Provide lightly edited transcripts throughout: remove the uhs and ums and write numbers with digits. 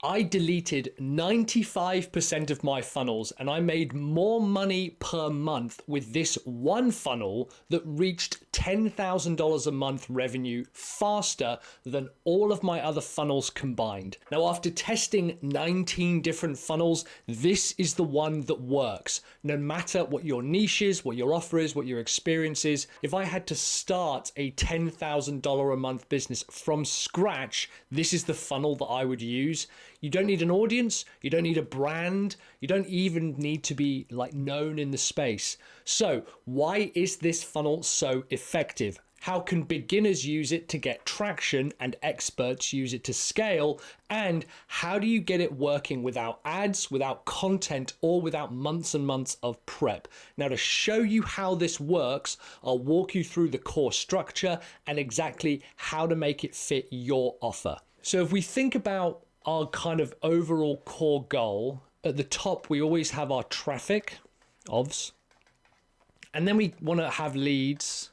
I deleted 95% of my funnels and I made more money per month with this one funnel that reached $10,000 a month revenue faster than all of my other funnels combined. Now, after testing 19 different funnels, this is the one that works. No matter what your niche is, what your offer is, what your experience is, if I had to start a $10,000 a month business from scratch, this is the funnel that I would use. You don't need an audience, you don't need a brand, you don't even need to be like known in the space. So why is this funnel so effective? How can beginners use it to get traction and experts use it to scale? And how do you get it working without ads, without content, or without months and months of prep? Now, to show you how this works, I'll walk you through the core structure and exactly how to make it fit your offer. So if we think about our kind of overall core goal, at the top, we always have our traffic, OVs, and then we want to have leads.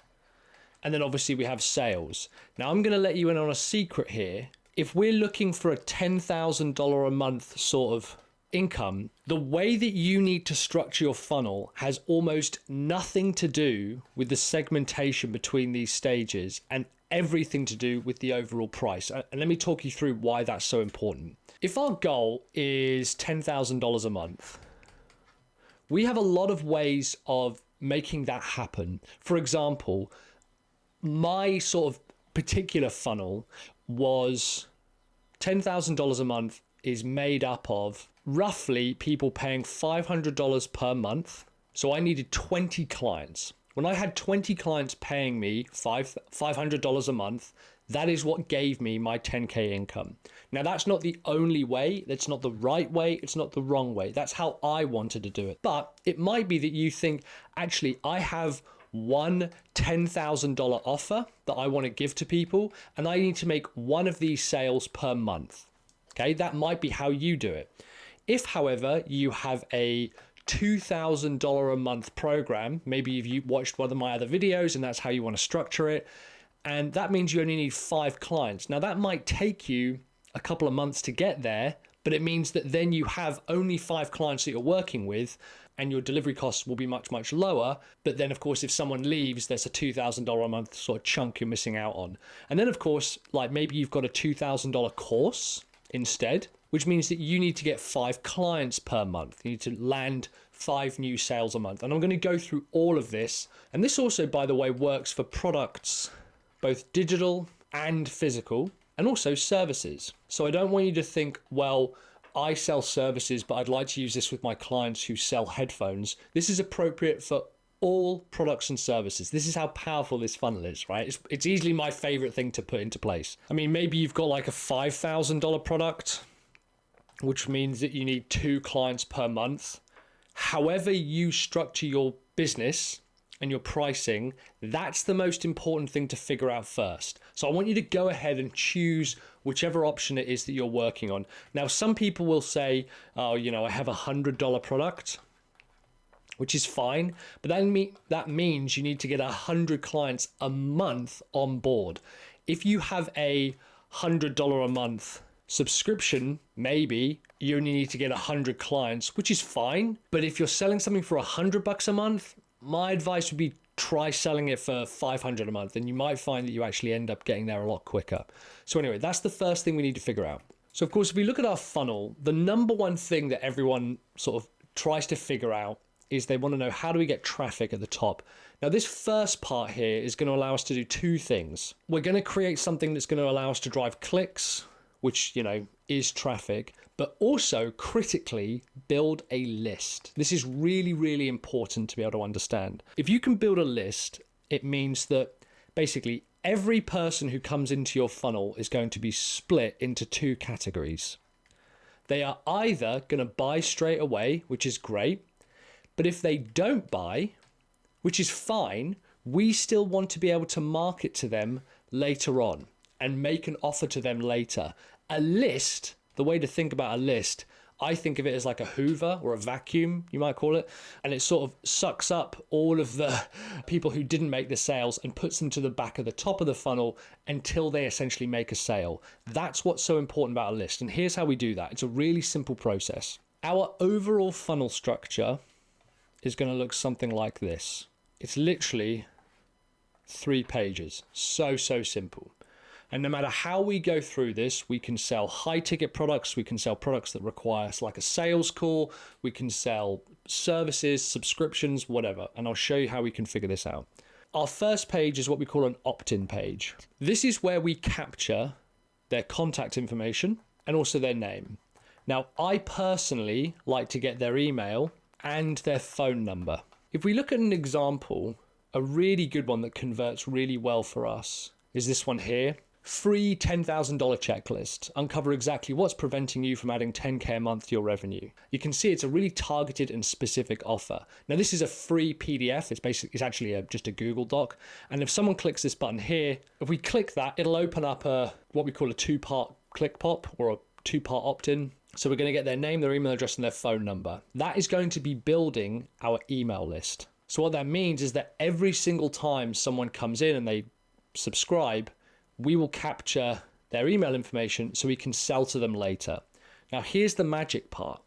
And then obviously we have sales. Now I'm going to let you in on a secret here. If we're looking for a $10,000 a month sort of income, the way that you need to structure your funnel has almost nothing to do with the segmentation between these stages and everything to do with the overall price. And let me talk you through why that's so important. If our goal is $10,000 a month, we have a lot of ways of making that happen. For example, my sort of particular funnel was $10,000 a month is made up of roughly people paying $500 per month. So I needed 20 clients. When I had 20 clients paying me $500 a month, that is what gave me my 10K income. Now, that's not the only way. That's not the right way. It's not the wrong way. That's how I wanted to do it. But it might be that you think, actually, I have one $10,000 offer that I want to give to people, and I need to make one of these sales per month. Okay, that might be how you do it. If, however, you have a $2,000 a month program, maybe you've watched one of my other videos and that's how you want to structure it, and that means you only need 5 clients. Now, that might take you a couple of months to get there, but it means that then you have only 5 clients that you're working with and your delivery costs will be much, much lower. But then, of course, if someone leaves, there's a $2,000 a month sort of chunk you're missing out on. And then, of course, like maybe you've got a $2,000 course instead, which means that you need to get 5 clients per month. You need to land 5 new sales a month. And I'm going to go through all of this. And this also, by the way, works for products, both digital and physical, and also services. So I don't want you to think, well, I sell services, but I'd like to use this with my clients who sell headphones. This is appropriate for all products and services. This is how powerful this funnel is, right? It's easily my favorite thing to put into place. I mean, maybe you've got like a $5,000 product, which means that you need 2 clients per month. However you structure your business and your pricing, that's the most important thing to figure out first. So I want you to go ahead and choose whichever option it is that you're working on. Now, some people will say, oh, you know, I have a $100 product, which is fine, but that means you need to get 100 clients a month on board. If you have a $100 a month subscription, maybe you only need to get 100 clients, which is fine. But if you're selling something for $100 a month, my advice would be try selling it for $500 a month, and you might find that you actually end up getting there a lot quicker. So anyway, that's the first thing we need to figure out. So of course, if we look at our funnel, the number one thing that everyone sort of tries to figure out is they want to know, how do we get traffic at the top? Now, this first part here is going to allow us to do 2 things. We're going to create something that's going to allow us to drive clicks, which, you know, is traffic, but also critically build a list. This is really, really important to be able to understand. If you can build a list, it means that basically every person who comes into your funnel is going to be split into 2 categories. They are either going to buy straight away, which is great, but if they don't buy, which is fine, we still want to be able to market to them later on and make an offer to them later. A list, the way to think about a list, I think of it as like a Hoover or a vacuum, you might call it. And it sort of sucks up all of the people who didn't make the sales and puts them to the back of the top of the funnel until they essentially make a sale. That's what's so important about a list. And here's how we do that. It's a really simple process. Our overall funnel structure is going to look something like this. It's literally 3 pages. So simple. And no matter how we go through this, we can sell high ticket products. We can sell products that require like a sales call. We can sell services, subscriptions, whatever. And I'll show you how we can figure this out. Our first page is what we call an opt-in page. This is where we capture their contact information and also their name. Now, I personally like to get their email and their phone number. If we look at an example, a really good one that converts really well for us is this one here. Free $10,000 checklist. Uncover exactly what's preventing you from adding 10K a month to your revenue. You can see it's a really targeted and specific offer. Now, this is a free PDF. It's actually just a Google Doc. And if someone clicks this button here, if we click that, it'll open up what we call a 2-part click pop or a 2-part opt-in. So we're going to get their name, their email address, and their phone number. That is going to be building our email list. So what that means is that every single time someone comes in and they subscribe, we will capture their email information so we can sell to them later. Now, here's the magic part.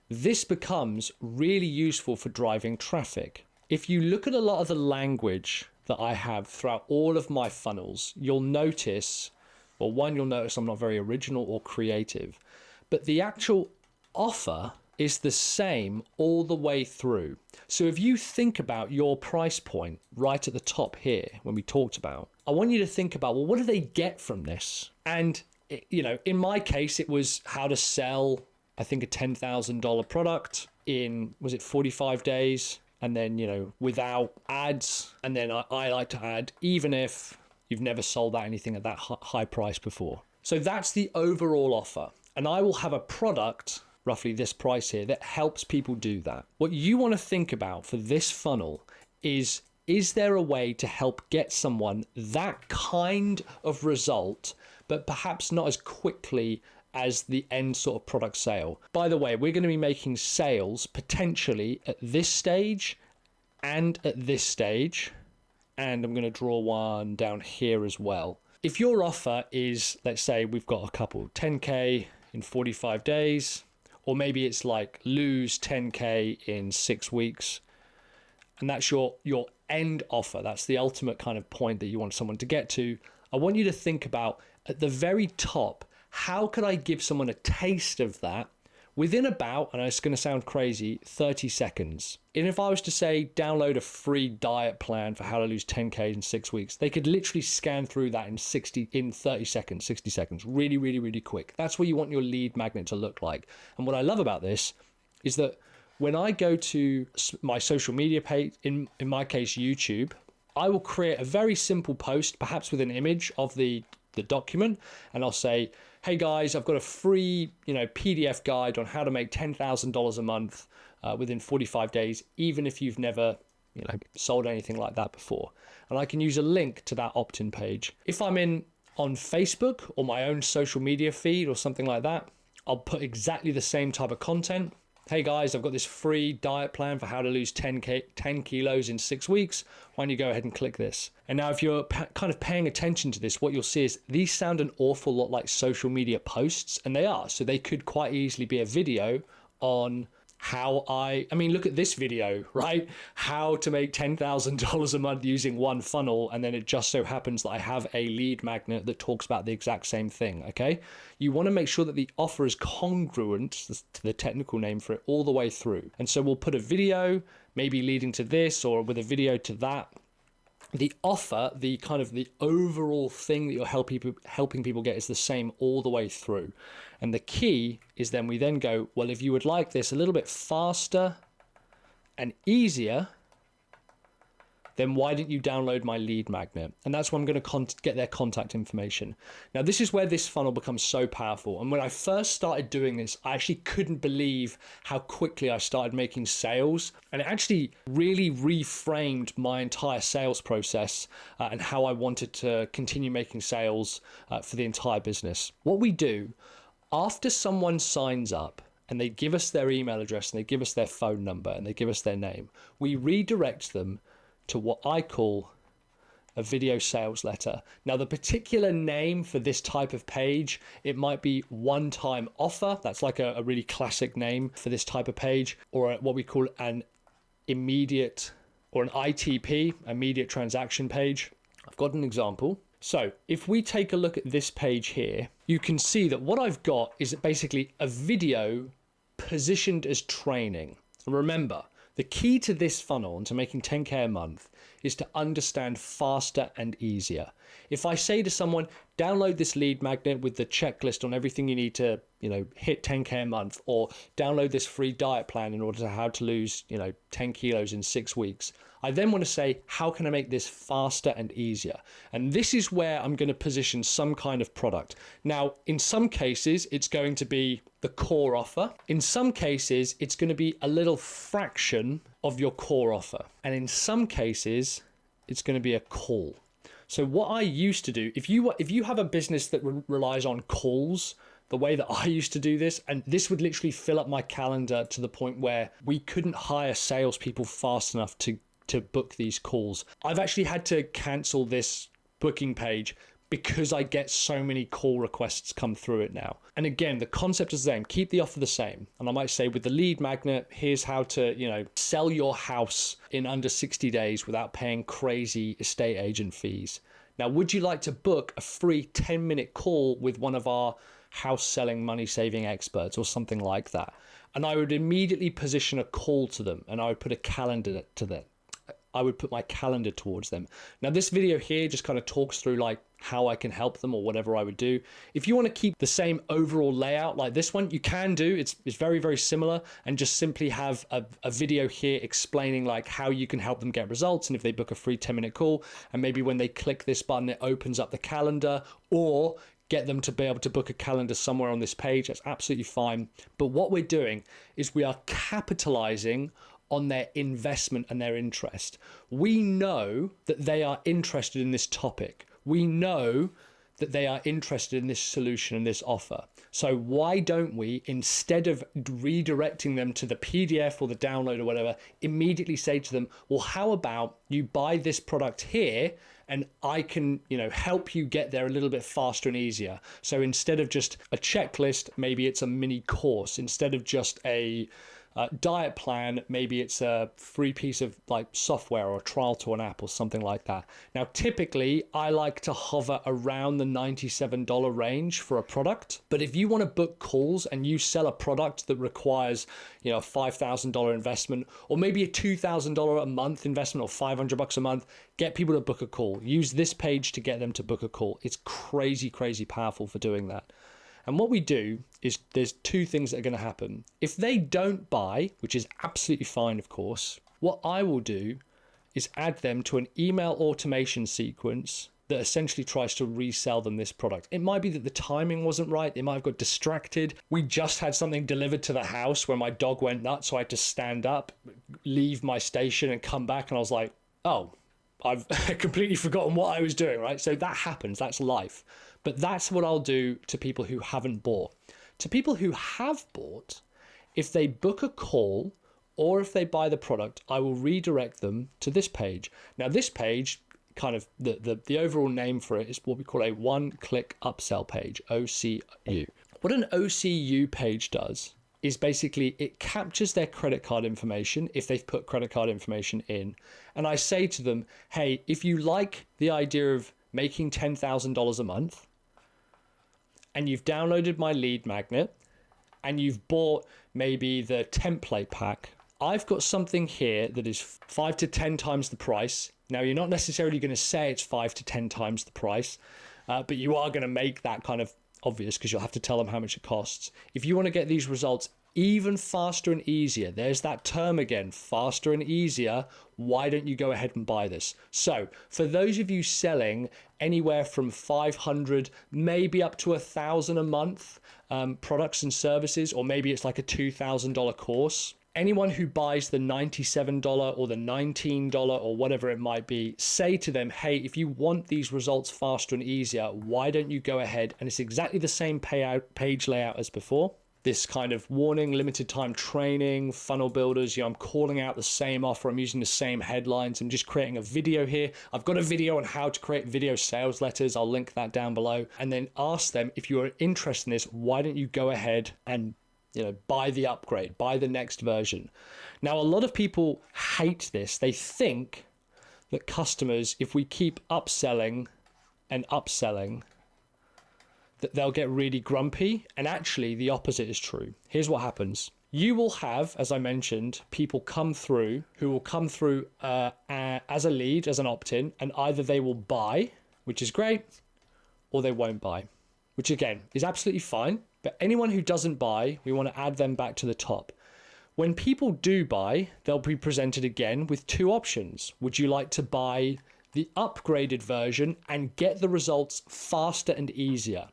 This becomes really useful for driving traffic. If you look at a lot of the language that I have throughout all of my funnels, you'll notice, well, one, you'll notice I'm not very original or creative, but the actual offer is the same all the way through. So if you think about your price point right at the top here, when we talked about, I want you to think about, well, what do they get from this? And, in my case, it was how to sell, I think, a $10,000 product in, was it 45 days? And then, without ads. And then I like to add, even if you've never sold at anything at that high price before. So that's the overall offer. And I will have a product, roughly this price here, that helps people do that. What you want to think about for this funnel is there a way to help get someone that kind of result, but perhaps not as quickly as the end sort of product sale? By the way, we're going to be making sales potentially at this stage and at this stage. And I'm going to draw one down here as well. If your offer is, let's say we've got a couple, 10K in 45 days, or maybe it's like lose 10K in 6 weeks, and that's your end offer. That's the ultimate kind of point that you want someone to get to. I want you to think about at the very top, how could I give someone a taste of that within about, and it's going to sound crazy, 30 seconds. And if I was to say, download a free diet plan for how to lose 10K in 6 weeks, they could literally scan through that in 30 seconds, 60 seconds, really, really, really quick. That's what you want your lead magnet to look like. And what I love about this is that when I go to my social media page, in my case, YouTube, I will create a very simple post, perhaps with an image of the document, and I'll say, hey guys, I've got a free, PDF guide on how to make $10,000 a month within 45 days, even if you've never, sold anything like that before. And I can use a link to that opt-in page. If I'm on Facebook or my own social media feed or something like that, I'll put exactly the same type of content. Hey guys, I've got this free diet plan for how to lose 10 kilos in 6 weeks. Why don't you go ahead and click this? And now if you're kind of paying attention to this, what you'll see is these sound an awful lot like social media posts, and they are. So they could quite easily be a video on how look at this video, right? How to make $10,000 a month using one funnel. And then it just so happens that I have a lead magnet that talks about the exact same thing, okay? You want to make sure that the offer is congruent to the technical name for it all the way through. And so we'll put a video, maybe leading to this or with a video to that. The offer, the kind of the overall thing that you're helping people get is the same all the way through. And the key is then we then go, well, if you would like this a little bit faster and easier, then why didn't you download my lead magnet? And that's where I'm going to get their contact information. Now, this is where this funnel becomes so powerful. And when I first started doing this, I actually couldn't believe how quickly I started making sales. And it actually really reframed my entire sales process and how I wanted to continue making sales for the entire business. What we do, after someone signs up and they give us their email address and they give us their phone number and they give us their name, we redirect them to what I call a video sales letter. Now, the particular name for this type of page, it might be one-time offer. That's like a really classic name for this type of page, or what we call an immediate, or an ITP, immediate transaction page. I've got an example. So if we take a look at this page here, you can see that what I've got is basically a video positioned as training. And remember, the key to this funnel and to making 10K a month is to understand faster and easier. If I say to someone, download this lead magnet with the checklist on everything you need to, hit 10K a month, or download this free diet plan in order to how to lose, 10 kilos in 6 weeks, I then want to say, how can I make this faster and easier? And this is where I'm going to position some kind of product. Now, in some cases, it's going to be the core offer. In some cases, it's going to be a little fraction of your core offer. And in some cases, it's going to be a call. So what I used to do, if you have a business that relies on calls, the way that I used to do this, and this would literally fill up my calendar to the point where we couldn't hire salespeople fast enough to book these calls. I've actually had to cancel this booking page because I get so many call requests come through it now. And again, the concept is the same. Keep the offer the same. And I might say with the lead magnet, here's how to, sell your house in under 60 days without paying crazy estate agent fees. Now, would you like to book a free 10-minute call with one of our house selling money saving experts or something like that? And I would immediately position a call to them, and I would put a calendar to them. I would put my calendar towards them. Now, this video here just kind of talks through like how I can help them or whatever I would do. If you want to keep the same overall layout like this one, you can do. It's very, very similar, and just simply have a video here explaining like how you can help them get results. And if they book a free 10-minute call, and maybe when they click this button, it opens up the calendar, or get them to be able to book a calendar somewhere on this page, that's absolutely fine. But what we're doing is we are capitalizing on their investment and their interest. We know that they are interested in this topic. We know that they are interested in this solution and this offer. So why don't we, instead of redirecting them to the PDF or the download or whatever, immediately say to them, well, how about you buy this product here and I can, help you get there a little bit faster and easier. So instead of just a checklist, maybe it's a mini course. Instead of just a diet plan, maybe it's a free piece of like software or a trial to an app or something like that. Now, typically I like to hover around the $97 range for a product, but if you want to book calls and you sell a product that requires, a $5,000 investment, or maybe a $2,000 a month investment, or $500 a month, get people to book a call. Use this page to get them to book a call. It's crazy, crazy powerful for doing that. And what we do is there's two things that are going to happen. If they don't buy, which is absolutely fine, of course, what I will do is add them to an email automation sequence that essentially tries to resell them this product. It might be that the timing wasn't right. They might have got distracted. We just had something delivered to the house where my dog went nuts, so I had to stand up, leave my station and come back. And I was like, oh, I've completely forgotten what I was doing, right? So that happens. That's life. But that's what I'll do to people who haven't bought. To people who have bought, if they book a call or if they buy the product, I will redirect them to this page. Now, this page, kind of the overall name for it is what we call a one-click upsell page, OCU. What an OCU page does is basically it captures their credit card information if they've put credit card information in. And I say to them, hey, if you like the idea of making $10,000 a month, and you've downloaded my lead magnet, and you've bought maybe the template pack, I've got something here that is 5 to 10 times the price. Now, you're not necessarily going to say it's 5 to 10 times the price, but you are going to make that kind of obvious because you'll have to tell them how much it costs. If you want to get these results even faster and easier, there's that term again, faster and easier, why don't you go ahead and buy this? So for those of you selling anywhere from 500, maybe up to 1,000 a month products and services, or maybe it's like a $2,000 course, anyone who buys the $97 or the $19 or whatever it might be, say to them, hey, if you want these results faster and easier, why don't you go ahead? And it's exactly the same page layout as before. this kind of warning, limited time training, funnel builders. I'm calling out the same offer. I'm using the same headlines. I'm just creating a video here. I've got a video on how to create video sales letters. I'll link that down below. And then ask them, if you are interested in this, why don't you go ahead and buy the upgrade, buy the next version. Now, a lot of people hate this. They think that customers, if we keep upselling and upselling, that they'll get really grumpy. And actually the opposite is true. Here's what happens. You will have, as I mentioned, people come through who will come through as a lead, as an opt-in, and either they will buy, which is great, or they won't buy, which again is absolutely fine. But anyone who doesn't buy, we want to add them back to the top. When people do buy, they'll be presented again with two options. Would you like to buy the upgraded version and get the results faster and easier?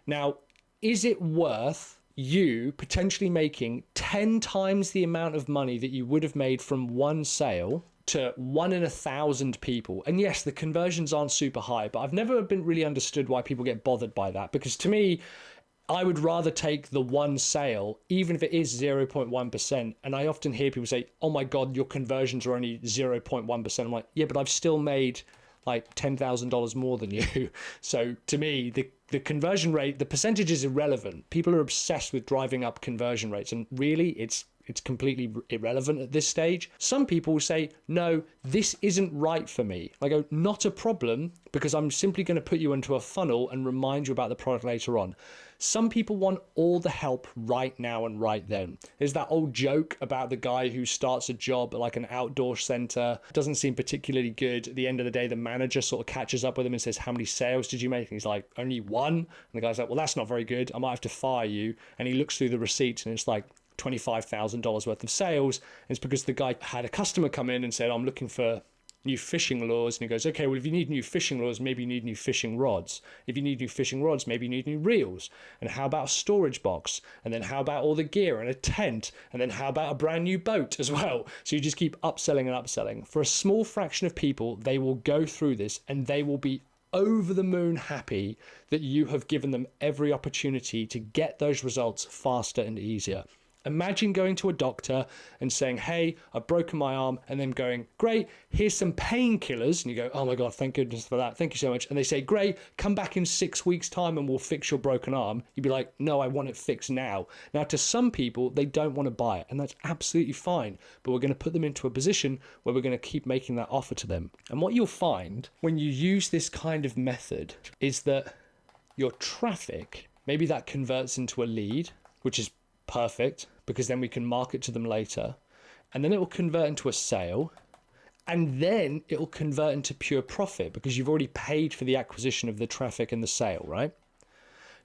Now, is it worth you potentially making 10 times the amount of money that you would have made from one sale to 1 in 1,000 people? And yes, the conversions aren't super high, but I've never been really understood why people get bothered by that. Because to me, I would rather take the one sale, even if it is 0.1%. And I often hear people say, oh my God, your conversions are only 0.1%. I'm like, yeah, but I've still made like $10,000 more than you. So to me, the conversion rate, the percentage is irrelevant. People are obsessed with driving up conversion rates. And really, it's completely irrelevant at this stage. Some people will say, no, this isn't right for me. I go, not a problem, because I'm simply going to put you into a funnel and remind you about the product later on. Some people want all the help right now and right then. There's that old joke about the guy who starts a job at like an outdoor center, doesn't seem particularly good. At the end of the day, the manager sort of catches up with him and says, how many sales did you make? And he's like, only one. And the guy's like, well, that's not very good. I might have to fire you. And he looks through the receipts and it's like $25,000 worth of sales. And it's because the guy had a customer come in and said, I'm looking for new fishing lures. And he goes, okay, well, if you need new fishing lures, maybe you need new fishing rods. If you need new fishing rods, maybe you need new reels. And how about a storage box? And then how about all the gear and a tent? And then how about a brand new boat as well? So you just keep upselling and upselling. For a small fraction of people, they will go through this and they will be over the moon happy that you have given them every opportunity to get those results faster and easier. Imagine going to a doctor and saying, hey, I've broken my arm, and them going, great, here's some painkillers. And you go, oh my God, thank goodness for that. Thank you so much. And they say, great, come back in 6 weeks' time and we'll fix your broken arm. You'd be like, no, I want it fixed now. Now, to some people, they don't want to buy it, and that's absolutely fine. But we're going to put them into a position where we're going to keep making that offer to them. And what you'll find when you use this kind of method is that your traffic, maybe that converts into a lead, which is perfect, because then we can market to them later, and then it will convert into a sale, and then it will convert into pure profit because you've already paid for the acquisition of the traffic and the sale, right?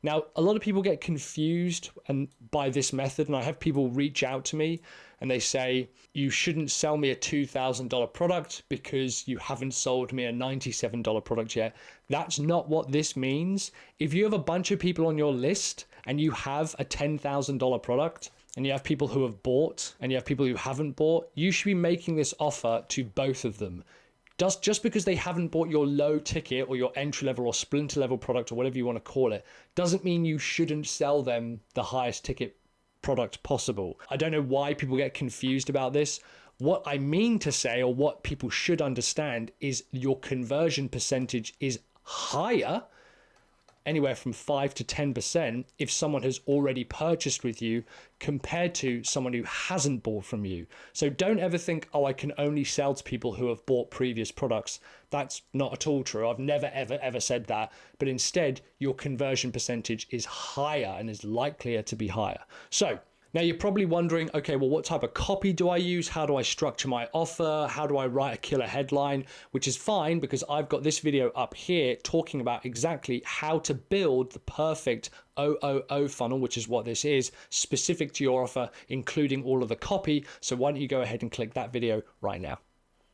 Now, a lot of people get confused by this method, and I have people reach out to me and they say, you shouldn't sell me a $2,000 product because you haven't sold me a $97 product yet. That's not what this means. If you have a bunch of people on your list and you have a $10,000 product, and you have people who have bought and you have people who haven't bought, you should be making this offer to both of them. Just because they haven't bought your low ticket or your entry level or splinter level product or whatever you want to call it, doesn't mean you shouldn't sell them the highest ticket product possible. I don't know why people get confused about this. What I mean to say, or what people should understand, is your conversion percentage is higher, anywhere from 5 to 10%, if someone has already purchased with you compared to someone who hasn't bought from you. So don't ever think, oh, I can only sell to people who have bought previous products. That's not at all true. I've never, ever said that. But instead, your conversion percentage is higher and is likelier to be higher. So now you're probably wondering, okay, well, what type of copy do I use? How do I structure my offer? How do I write a killer headline? Which is fine because I've got this video up here talking about exactly how to build the perfect OOO funnel, which is what this is, specific to your offer, including all of the copy. So why don't you go ahead and click that video right now?